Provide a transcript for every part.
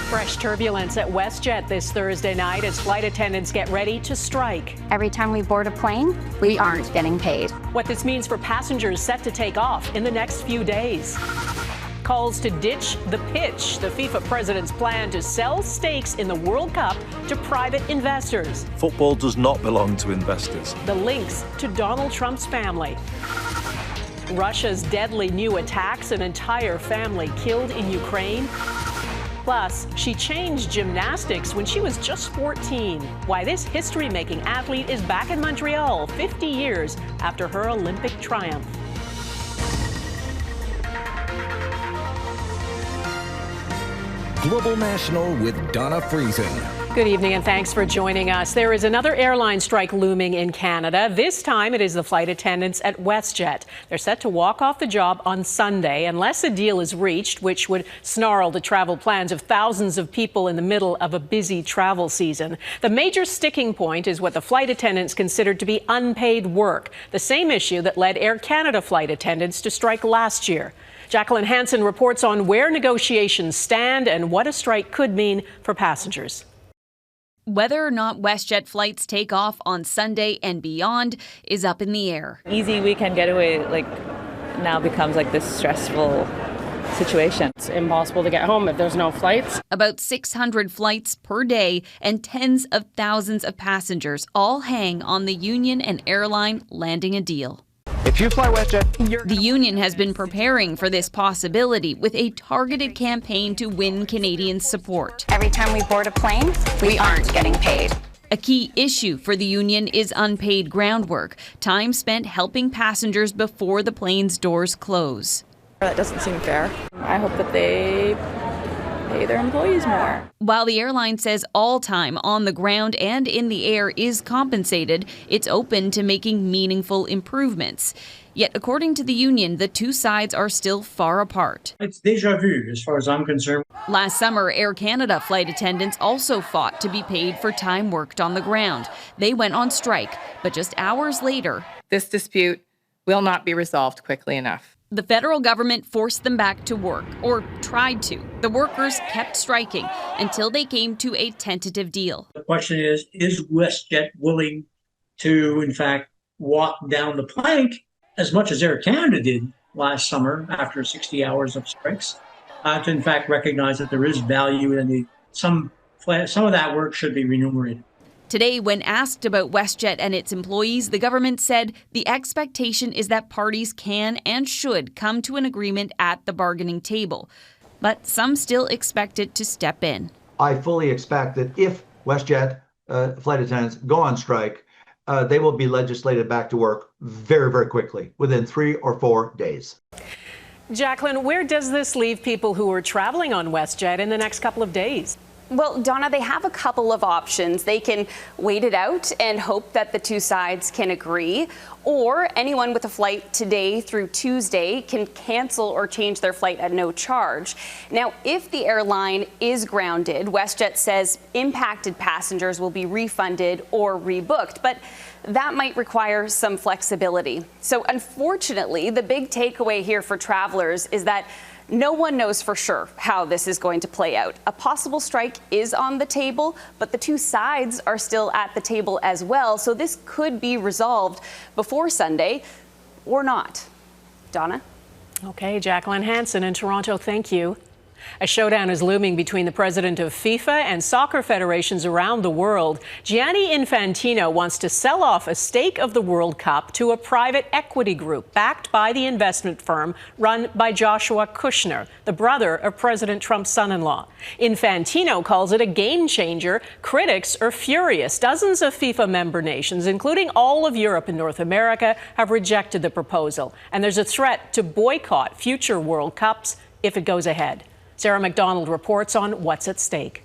Fresh turbulence at WestJet this Thursday night as flight attendants get ready to strike. Every time we board a plane, we aren't getting paid. What this means for passengers set to take off in the next few days. Calls to ditch the pitch, the FIFA president's plan to sell stakes in the World Cup to private investors. Football does not belong to investors. The links to Donald Trump's family. Russia's deadly new attacks, an entire family killed in Ukraine. Plus, she changed gymnastics when she was just 14. Why this history-making athlete is back in Montreal 50 years after her Olympic triumph. Global National with Donna Friesen. Good evening and thanks for joining us. There is another airline strike looming in Canada. This time it is the flight attendants at WestJet. They're set to walk off the job on Sunday unless a deal is reached, which would snarl the travel plans of thousands of people in the middle of a busy travel season. The major sticking point is what the flight attendants considered to be unpaid work, the same issue that led Air Canada flight attendants to strike last year. Jacqueline Jansen reports on where negotiations stand and what a strike could mean for passengers. Whether or not WestJet flights take off on Sunday and beyond is up in the air. Easy weekend getaway now becomes this stressful situation. It's impossible to get home if there's no flights. About 600 flights per day and tens of thousands of passengers all hang on the union and airline landing a deal. If you fly WestJet, the union has been preparing for this possibility with a targeted campaign to win Canadian support. Every time we board a plane, we aren't getting paid. A key issue for the union is unpaid groundwork, time spent helping passengers before the plane's doors close. That doesn't seem fair. I hope that they pay their employees more. While the airline says all time on the ground and in the air is compensated, it's open to making meaningful improvements. Yet, according to the union, the two sides are still far apart. It's déjà vu as far as I'm concerned. Last summer, Air Canada flight attendants also fought to be paid for time worked on the ground. They went on strike, but just hours later, this dispute will not be resolved quickly enough. The federal government forced them back to work, or tried to. The workers kept striking until they came to a tentative deal. The question is WestJet willing to, in fact, walk down the plank as much as Air Canada did last summer after 60 hours of strikes, to in fact recognize that there is value and some of that work should be remunerated. Today, when asked about WestJet and its employees, the government said the expectation is that parties can and should come to an agreement at the bargaining table. But some still expect it to step in. I fully expect that if WestJet flight attendants go on strike, they will be legislated back to work very, very quickly, within 3 or 4 days. Jacqueline, where does this leave people who are traveling on WestJet in the next couple of days? Well, Donna, they have a couple of options. They can wait it out and hope that the two sides can agree, or anyone with a flight today through Tuesday can cancel or change their flight at no charge. Now, if the airline is grounded, WestJet says impacted passengers will be refunded or rebooked, but that might require some flexibility. So unfortunately, the big takeaway here for travelers is that no one knows for sure how this is going to play out. A possible strike is on the table, but the two sides are still at the table as well. So this could be resolved before Sunday or not. Donna? Okay, Jacqueline Jansen in Toronto, thank you. A showdown is looming between the president of FIFA and soccer federations around the world. Gianni Infantino wants to sell off a stake of the World Cup to a private equity group backed by the investment firm run by Joshua Kushner, the brother of President Trump's son-in-law. Infantino calls it a game changer. Critics are furious. Dozens of FIFA member nations, including all of Europe and North America, have rejected the proposal. And there's a threat to boycott future World Cups if it goes ahead. Sarah MacDonald reports on what's at stake.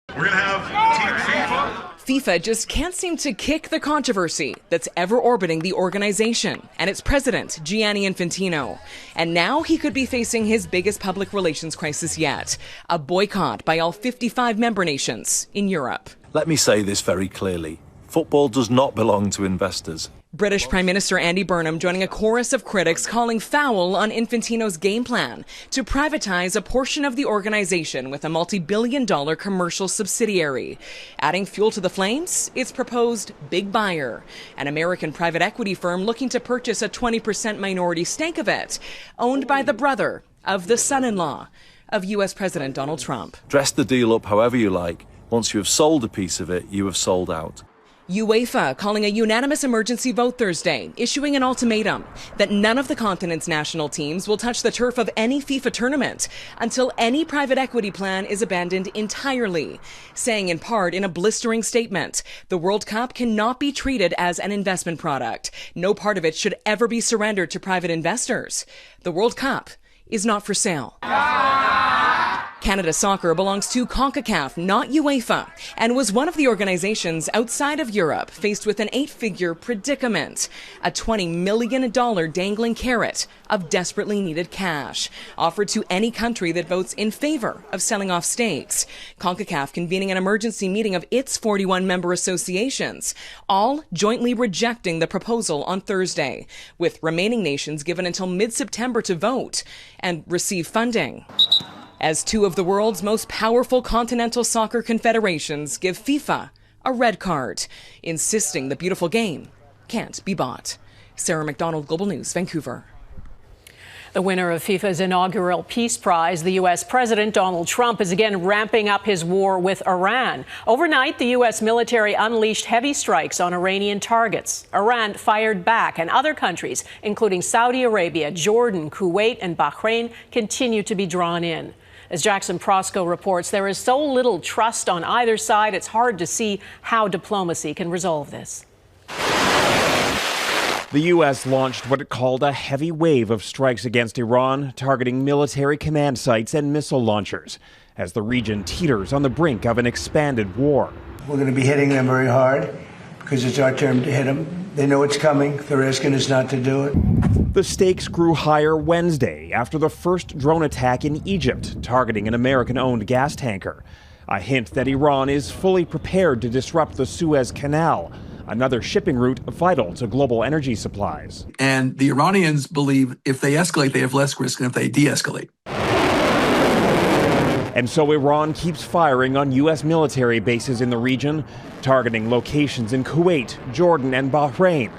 We're going to have Team FIFA. FIFA just can't seem to kick the controversy that's ever orbiting the organization and its president, Gianni Infantino. And now he could be facing his biggest public relations crisis yet, a boycott by all 55 member nations in Europe. Let me say this very clearly. Football does not belong to investors. British Prime Minister Andy Burnham joining a chorus of critics calling foul on Infantino's game plan to privatize a portion of the organization with a multi-billion-dollar commercial subsidiary. Adding fuel to the flames, its proposed big buyer, an American private equity firm looking to purchase a 20% minority stake of it, owned by the brother of the son-in-law of U.S. President Donald Trump. Dress the deal up however you like. Once you have sold a piece of it, you have sold out. UEFA calling a unanimous emergency vote Thursday, issuing an ultimatum that none of the continent's national teams will touch the turf of any FIFA tournament until any private equity plan is abandoned entirely, saying in part in a blistering statement, the World Cup cannot be treated as an investment product. No part of it should ever be surrendered to private investors. The World Cup is not for sale. Canada Soccer belongs to CONCACAF, not UEFA, and was one of the organizations outside of Europe faced with an 8-figure predicament, a $20 million dangling carrot of desperately needed cash, offered to any country that votes in favor of selling off stakes. CONCACAF convening an emergency meeting of its 41 member associations, all jointly rejecting the proposal on Thursday, with remaining nations given until mid-September to vote and receive funding. As two of the world's most powerful continental soccer confederations give FIFA a red card, insisting the beautiful game can't be bought. Sarah MacDonald, Global News, Vancouver. The winner of FIFA's inaugural Peace Prize, the U.S. President Donald Trump, is again ramping up his war with Iran. Overnight, the U.S. military unleashed heavy strikes on Iranian targets. Iran fired back, and other countries, including Saudi Arabia, Jordan, Kuwait, and Bahrain, continue to be drawn in. As Jackson Proskow reports, there is so little trust on either side, it's hard to see how diplomacy can resolve this. The U.S. launched what it called a heavy wave of strikes against Iran, targeting military command sites and missile launchers, as the region teeters on the brink of an expanded war. We're going to be hitting them very hard because it's our turn to hit them. They know it's coming. They're asking us not to do it. The stakes grew higher Wednesday after the first drone attack in Egypt, targeting an American-owned gas tanker. A hint that Iran is fully prepared to disrupt the Suez Canal, another shipping route vital to global energy supplies. And the Iranians believe if they escalate, they have less risk than if they de-escalate. And so Iran keeps firing on U.S. military bases in the region, targeting locations in Kuwait, Jordan, and Bahrain,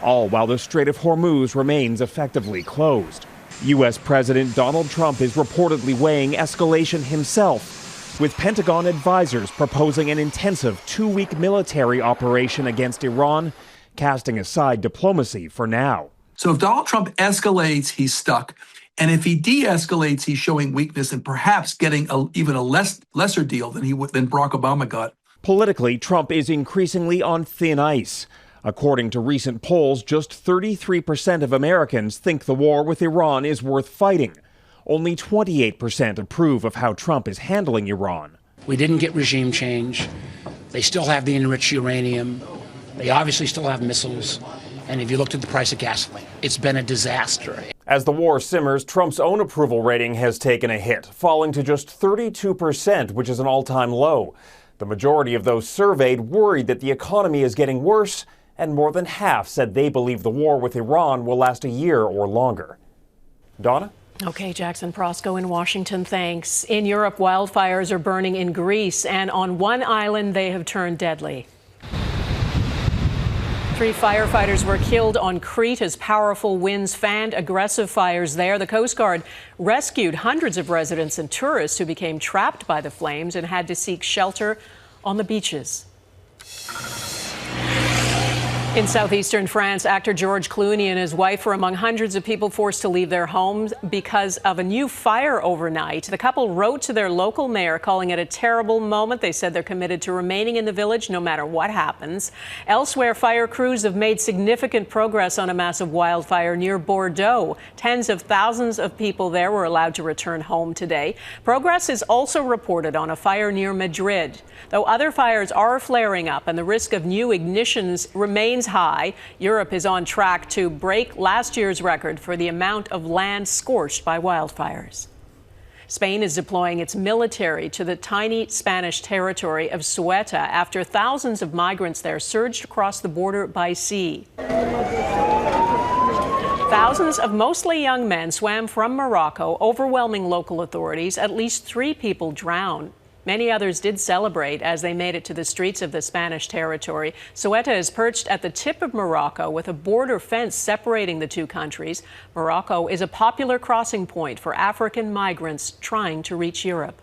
all while the Strait of Hormuz remains effectively closed. U.S. President Donald Trump is reportedly weighing escalation himself, with Pentagon advisors proposing an intensive 2-week military operation against Iran, casting aside diplomacy for now. So if Donald Trump escalates, he's stuck. And if he de-escalates, he's showing weakness and perhaps getting even a lesser deal than Barack Obama got. Politically, Trump is increasingly on thin ice. According to recent polls, just 33% of Americans think the war with Iran is worth fighting. Only 28% approve of how Trump is handling Iran. We didn't get regime change. They still have the enriched uranium. They obviously still have missiles. And if you looked at the price of gasoline, it's been a disaster. As the war simmers, Trump's own approval rating has taken a hit, falling to just 32%, which is an all-time low. The majority of those surveyed worried that the economy is getting worse, and more than half said they believe the war with Iran will last a year or longer. Donna? Okay, Jackson Proskow in Washington, thanks. In Europe, wildfires are burning in Greece, and on one island they have turned deadly. 3 firefighters were killed on Crete as powerful winds fanned aggressive fires there. The Coast Guard rescued hundreds of residents and tourists who became trapped by the flames and had to seek shelter on the beaches. In southeastern France, actor George Clooney and his wife were among hundreds of people forced to leave their homes because of a new fire overnight. The couple wrote to their local mayor calling it a terrible moment. They said they're committed to remaining in the village no matter what happens. Elsewhere, fire crews have made significant progress on a massive wildfire near Bordeaux. Tens of thousands of people there were allowed to return home today. Progress is also reported on a fire near Madrid. Though other fires are flaring up and the risk of new ignitions remains high, Europe is on track to break last year's record for the amount of land scorched by wildfires. Spain is deploying its military to the tiny Spanish territory of Ceuta after thousands of migrants there surged across the border by sea. Thousands of mostly young men swam from Morocco, overwhelming local authorities. At least 3 people drowned. Many others did celebrate as they made it to the streets of the Spanish territory. Ceuta is perched at the tip of Morocco with a border fence separating the two countries. Morocco is a popular crossing point for African migrants trying to reach Europe.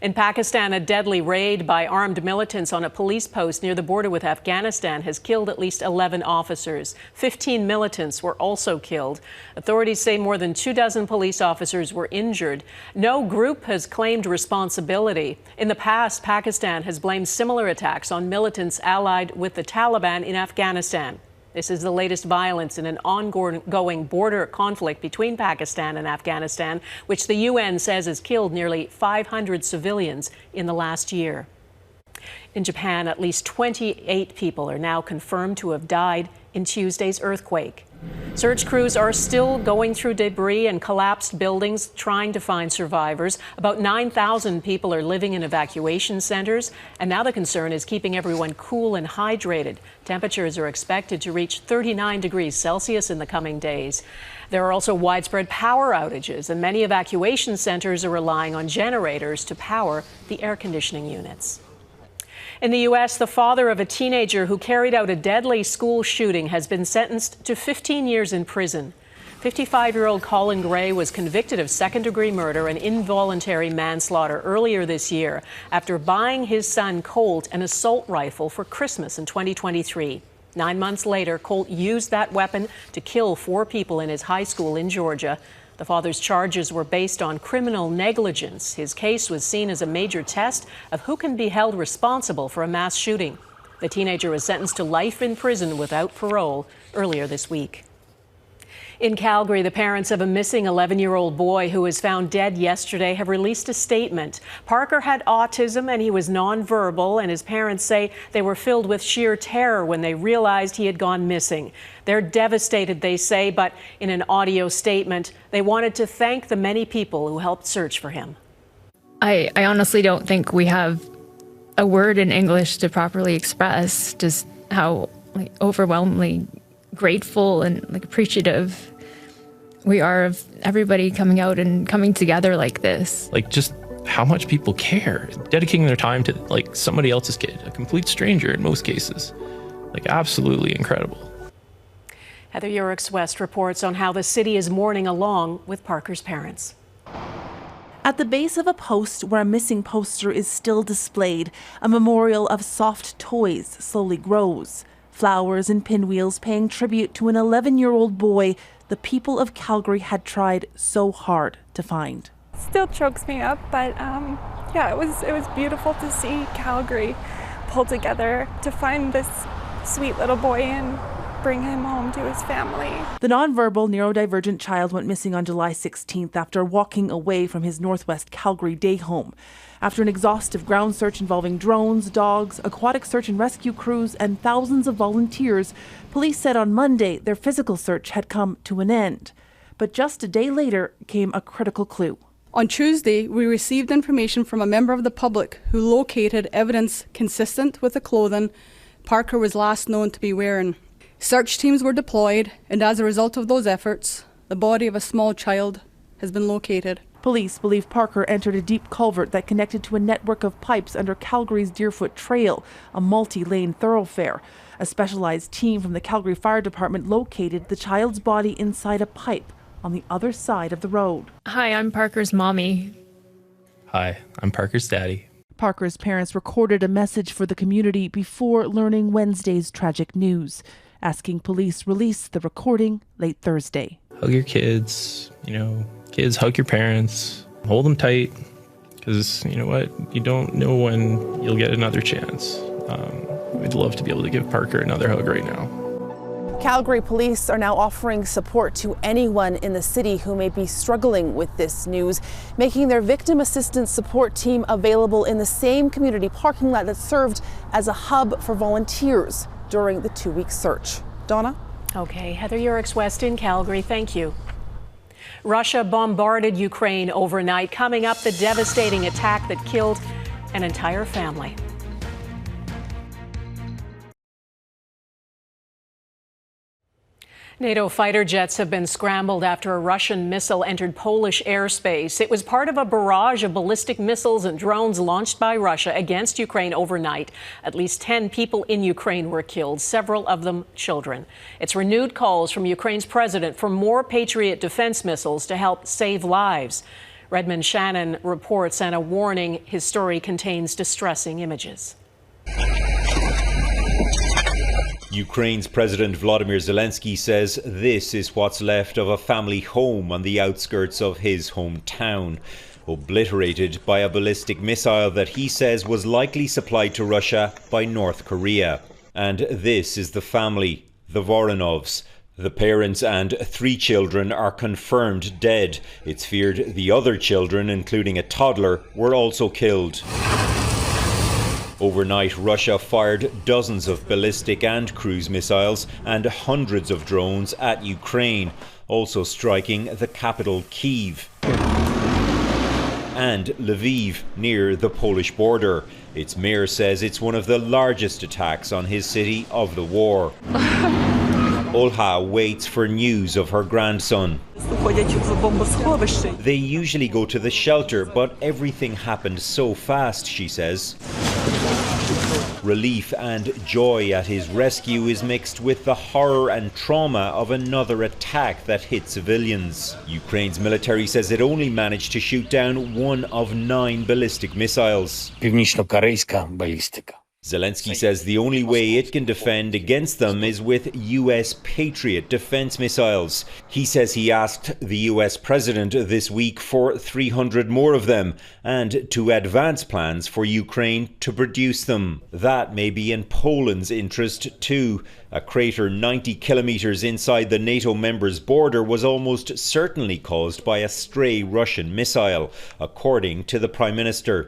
In Pakistan, a deadly raid by armed militants on a police post near the border with Afghanistan has killed at least 11 officers. 15 militants were also killed. Authorities say more than 24 police officers were injured. No group has claimed responsibility. In the past, Pakistan has blamed similar attacks on militants allied with the Taliban in Afghanistan. This is the latest violence in an ongoing border conflict between Pakistan and Afghanistan, which the UN says has killed nearly 500 civilians in the last year. In Japan, at least 28 people are now confirmed to have died in Tuesday's earthquake. Search crews are still going through debris and collapsed buildings trying to find survivors. About 9,000 people are living in evacuation centers, and now the concern is keeping everyone cool and hydrated. Temperatures are expected to reach 39 degrees Celsius in the coming days. There are also widespread power outages, and many evacuation centers are relying on generators to power the air conditioning units. In the U.S., the father of a teenager who carried out a deadly school shooting has been sentenced to 15 years in prison. 55-year-old Colin Gray was convicted of second-degree murder and involuntary manslaughter earlier this year after buying his son Colt an assault rifle for Christmas in 2023. 9 months later, Colt used that weapon to kill 4 people in his high school in Georgia. The father's charges were based on criminal negligence. His case was seen as a major test of who can be held responsible for a mass shooting. The teenager was sentenced to life in prison without parole earlier this week. In Calgary, the parents of a missing 11-year-old boy who was found dead yesterday have released a statement. Parker had autism and he was nonverbal, and his parents say they were filled with sheer terror when they realized he had gone missing. They're devastated, they say, but in an audio statement, they wanted to thank the many people who helped search for him. I honestly don't think we have a word in English to properly express just how overwhelmingly grateful and appreciative we are of everybody coming out and coming together like this. Just how much people care, dedicating their time to somebody else's kid, a complete stranger in most cases. Absolutely incredible. Heather Yurix West reports on how the city is mourning along with Parker's parents. At the base of a post where a missing poster is still displayed, a memorial of soft toys slowly grows. Flowers and pinwheels paying tribute to an 11-year-old boy the people of Calgary had tried so hard to find. Still chokes me up, but yeah, it was beautiful to see Calgary pull together to find this sweet little boy and bring him home to his family. The nonverbal neurodivergent child went missing on July 16th after walking away from his northwest Calgary day home. After an exhaustive ground search involving drones, dogs, aquatic search and rescue crews, and thousands of volunteers, police said on Monday their physical search had come to an end. But just a day later came a critical clue. On Tuesday, we received information from a member of the public who located evidence consistent with the clothing Parker was last known to be wearing. Search teams were deployed, and as a result of those efforts, the body of a small child has been located. Police believe Parker entered a deep culvert that connected to a network of pipes under Calgary's Deerfoot Trail, a multi-lane thoroughfare. A specialized team from the Calgary Fire Department located the child's body inside a pipe on the other side of the road. Hi, I'm Parker's mommy. Hi, I'm Parker's daddy. Parker's parents recorded a message for the community before learning Wednesday's tragic news, asking police release the recording late Thursday. Hug your kids, kids hug your parents, hold them tight, because you know what? You don't know when you'll get another chance. We'd love to be able to give Parker another hug right now. Calgary police are now offering support to anyone in the city who may be struggling with this news, making their victim assistance support team available in the same community parking lot that served as a hub for volunteers during the 2-week search. Donna? Okay, Heather Yurix West in Calgary, thank you. Russia bombarded Ukraine overnight. Coming up, the devastating attack that killed an entire family. NATO fighter jets have been scrambled after a Russian missile entered Polish airspace. It was part of a barrage of ballistic missiles and drones launched by Russia against Ukraine overnight. At least 10 people in Ukraine were killed, several of them children. It's renewed calls from Ukraine's president for more Patriot defense missiles to help save lives. Redmond Shannon reports, and a warning: his story contains distressing images. Ukraine's President Volodymyr Zelensky says this is what's left of a family home on the outskirts of his hometown, obliterated by a ballistic missile that he says was likely supplied to Russia by North Korea. And this is the family, the Voronovs. The parents and 3 children are confirmed dead. It's feared the other children, including a toddler, were also killed. Overnight, Russia fired dozens of ballistic and cruise missiles and hundreds of drones at Ukraine, also striking the capital Kyiv and Lviv near the Polish border. Its mayor says it's one of the largest attacks on his city of the war. Olha waits for news of her grandson. They usually go to the shelter, but everything happened so fast, she says. Relief and joy at his rescue is mixed with the horror and trauma of another attack that hit civilians. Ukraine's military says it only managed to shoot down 1 of 9 ballistic missiles. Північно-корейська балістика. Zelensky says the only way it can defend against them is with US Patriot defense missiles. He says he asked the US president this week for 300 more of them and to advance plans for Ukraine to produce them. That may be in Poland's interest too. A crater 90 kilometers inside the NATO members' border was almost certainly caused by a stray Russian missile, according to the Prime Minister.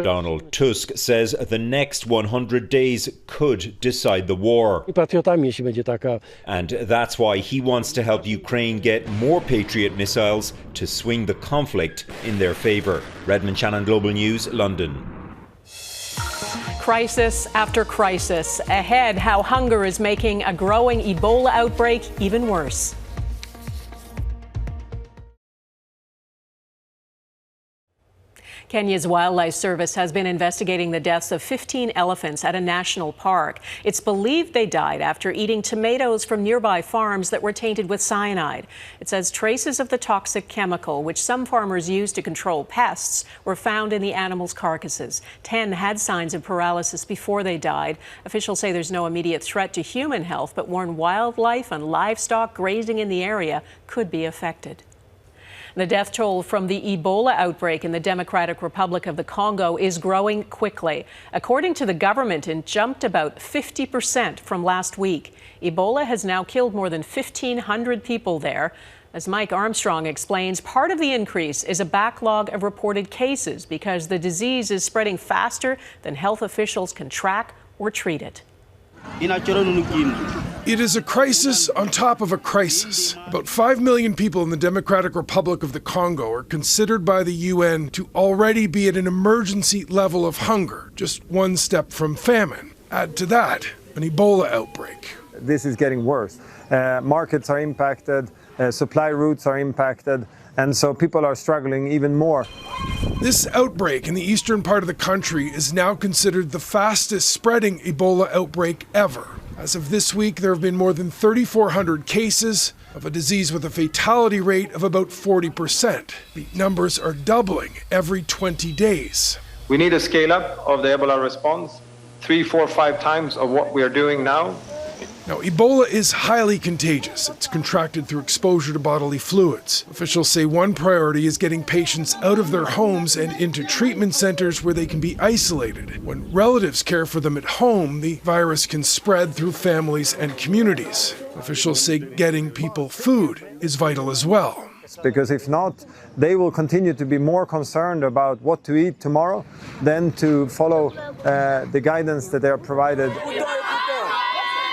Donald Tusk says the next 100 days could decide the war. And that's why he wants to help Ukraine get more Patriot missiles to swing the conflict in their favour. Redmond Shannon, Global News, London. Crisis after crisis. Ahead, how hunger is making a growing Ebola outbreak even worse. Kenya's Wildlife Service has been investigating the deaths of 15 elephants at a national park. It's believed they died after eating tomatoes from nearby farms that were tainted with cyanide. It says traces of the toxic chemical, which some farmers use to control pests, were found in the animals' carcasses. 10 had signs of paralysis before they died. Officials say there's no immediate threat to human health, but warn wildlife and livestock grazing in the area could be affected. The death toll from the Ebola outbreak in the Democratic Republic of the Congo is growing quickly. According to the government, it jumped about 50% from last week. Ebola has now killed more than 1,500 people there. As Mike Armstrong explains, part of the increase is a backlog of reported cases because the disease is spreading faster than health officials can track or treat it. It is a crisis on top of a crisis. About 5 million people in the Democratic Republic of the Congo are considered by the UN to already be at an emergency level of hunger, just one step from famine. Add to that an Ebola outbreak. This is getting worse. Markets are impacted, supply routes are impacted, and so people are struggling even more. This outbreak in the eastern part of the country is now considered the fastest spreading Ebola outbreak ever. As of this week, there have been more than 3,400 cases of a disease with a fatality rate of about 40%. The numbers are doubling every 20 days. We need a scale up of the Ebola response, 3, 4, 5 times of what we are doing now. Now, Ebola is highly contagious. It's contracted through exposure to bodily fluids. Officials say one priority is getting patients out of their homes and into treatment centers where they can be isolated. When relatives care for them at home, the virus can spread through families and communities. Officials say getting people food is vital as well. Because if not, they will continue to be more concerned about what to eat tomorrow than to follow the guidance that they are provided.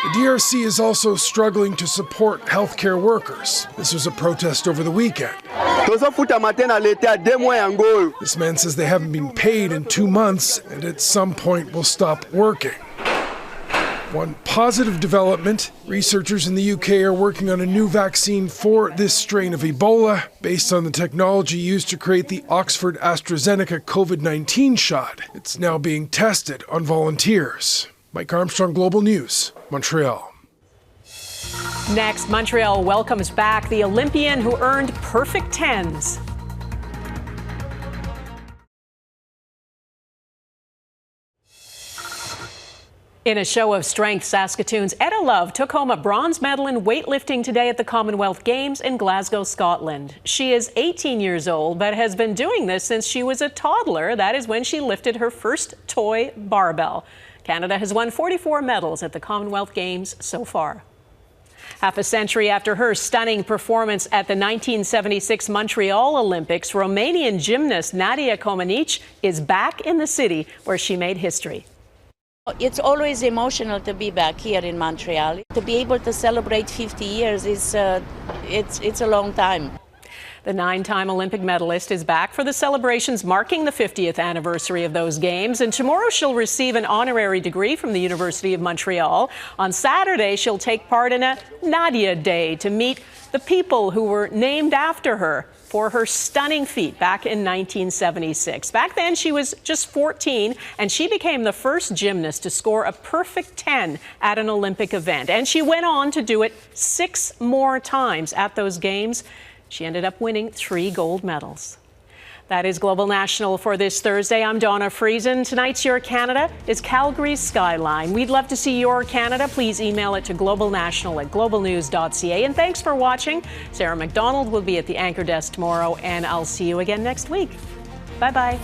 The DRC is also struggling to support healthcare workers. This was a protest over the weekend. This man says they haven't been paid in 2 months and at some point will stop working. One positive development, researchers in the UK are working on a new vaccine for this strain of Ebola based on the technology used to create the Oxford AstraZeneca COVID-19 shot. It's now being tested on volunteers. Mike Armstrong, Global News, Montreal. Next, Montreal welcomes back the Olympian who earned perfect tens. In a show of strength, Saskatoon's Etta Love took home a bronze medal in weightlifting today at the Commonwealth Games in Glasgow, Scotland. She is 18 years old, but has been doing this since she was a toddler. That is when she lifted her first toy barbell. Canada has won 44 medals at the Commonwealth Games so far. Half a century after her stunning performance at the 1976 Montreal Olympics, Romanian gymnast Nadia Comaneci is back in the city where she made history. It's always emotional to be back here in Montreal. To be able to celebrate 50 years is it's a long time. The 9-time Olympic medalist is back for the celebrations marking the 50th anniversary of those games. And tomorrow she'll receive an honorary degree from the University of Montreal. On Saturday, she'll take part in a Nadia Day to meet the people who were named after her for her stunning feat back in 1976. Back then, she was just 14, and she became the first gymnast to score a perfect 10 at an Olympic event. And she went on to do it 6 more times at those games. She ended up winning 3 gold medals. That is Global National for this Thursday. I'm Donna Friesen. Tonight's Your Canada is Calgary's skyline. We'd love to see your Canada. Please email it to globalnational@globalnews.ca. And thanks for watching. Sarah MacDonald will be at the anchor desk tomorrow, and I'll see you again next week. Bye-bye.